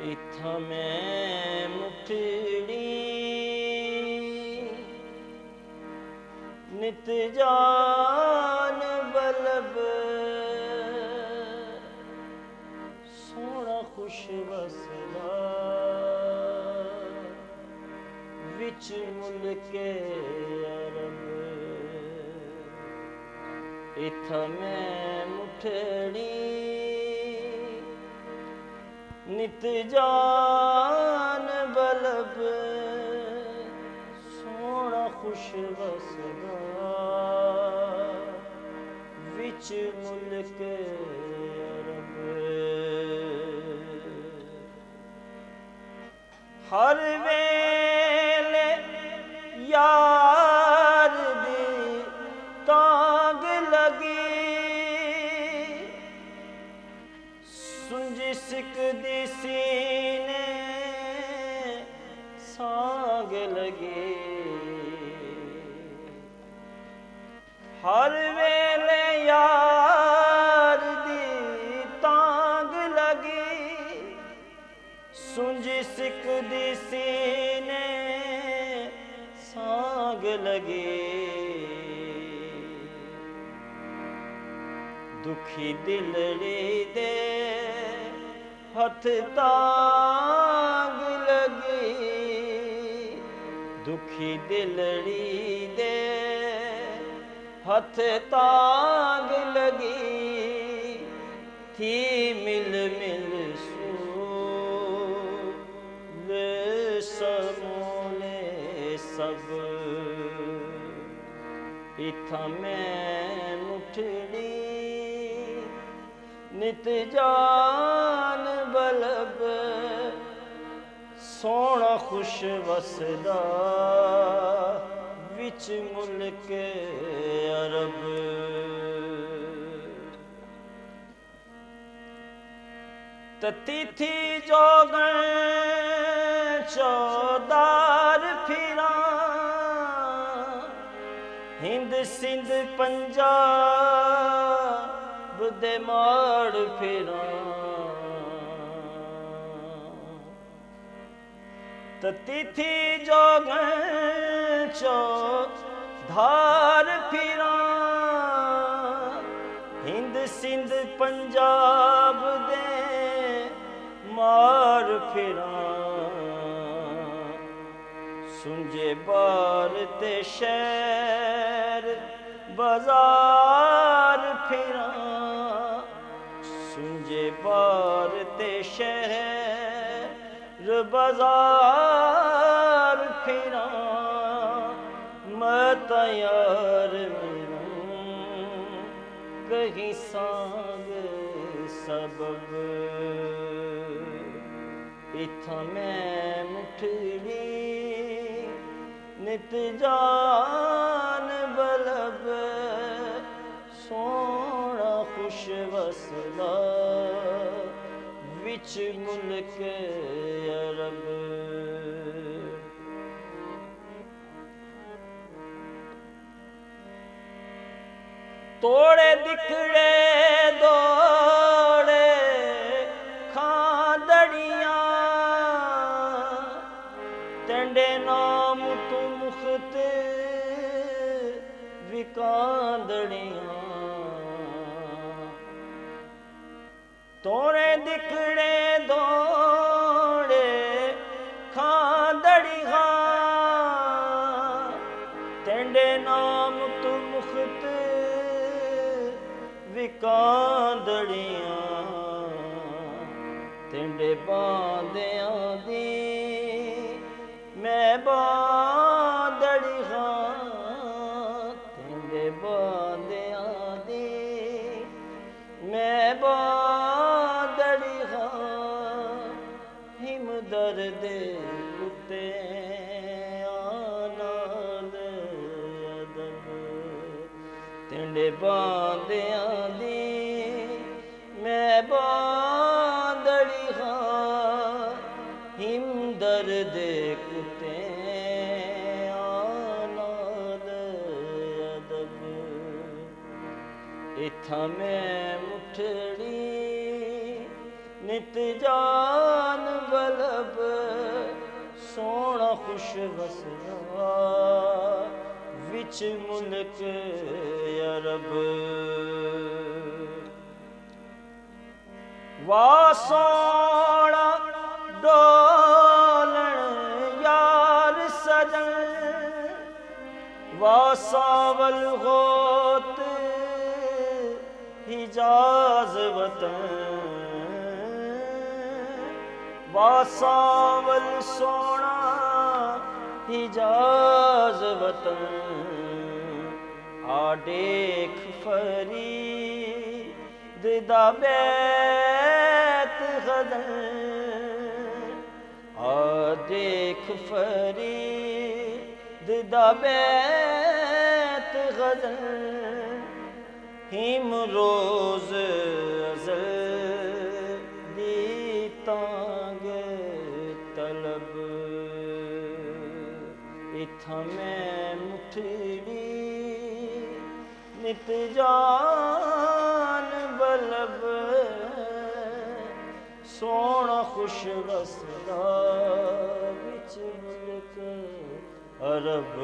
इत्थां मैं मुठड़ी नित जान बलब सोहना खुश वसदा विच मुल्के अरब। इत्थां मैं मुठड़ी नित जान बलब सोहना खुश वसदा विच मुल्क अरब। हर वेले यार दी तांग लगी सुंझ सिकदी सीने सांग लगी। हर वेले यार दी तांग लगी सुंझ सिकदी सीने सांग लगी। दुखी दिलड़ी दे हथ तांग लगी। दुखी दिलड़ी दे हथ तांग लगी। थी मिल मिल सूल समूले सब। इत्थां मैं मुठड़ी नित जान बलब सोहना खुश वसदा विच मुल्क अरब। तती थी जोगन चौदार फिरा हिंद सिंध पंजाब दे माड़ फिरा। तती थी जोगन चौधार फिरा हिंद सिंध पंजाब दे मार फिरा। सुंझे बार ते शहर बाजार फिरा। सुंझे बार ते शहर बाजार फिरा। मत यार मिलूं कहीं सांग सबब। इत्थां मैं मुठड़ी नित जान बलब सोहना खुश वसदा विच मुल्क अरब। तोड़े दिखड़े दौड़े खांदड़ियां तेंडे नाम तू मुख्त विकांदड़ियां। तोड़े दिखड़े दौड़े खांदड़ियां तेंडे नाम तू मुख्त विकांदड़ियां। तेंडे बांदियां दी मैं बांदड़ी हां। तेंडे बांदियां दी मैं बांदड़ी हां। हिम दर्द कुत्ते नाल अदब। तेंडे बांदियां दी मैं बांदड़ी हां। हिम दर्द कुत्ते नाल अदब। इत्थां मैं मुठड़ी ਨਿਤ ਜਾਨ ਬਲਬ ਸੋਹਣਾ ਖੁਸ਼ ਵਸਦਾ ਵਿੱਚ ਮੁਲਕ ਅਰਬ ਵਾ ਸੋਹਣਾ ਡੋਲਣ ਯਾਰ ਸਜਣ ਵਾ ਸਾਵਲ ਹੋਤ हिजाज वतन वा सावल सोना हिजाज वतन आ देख फरीद दा बैत गदन आ देख फरीद दा बैत गदन हिम रोज अज़ल दी तांग तलब इत्थां मैं मुठड़ी नित जान बलब सोहना खुश वसदा विच मुल्क अरब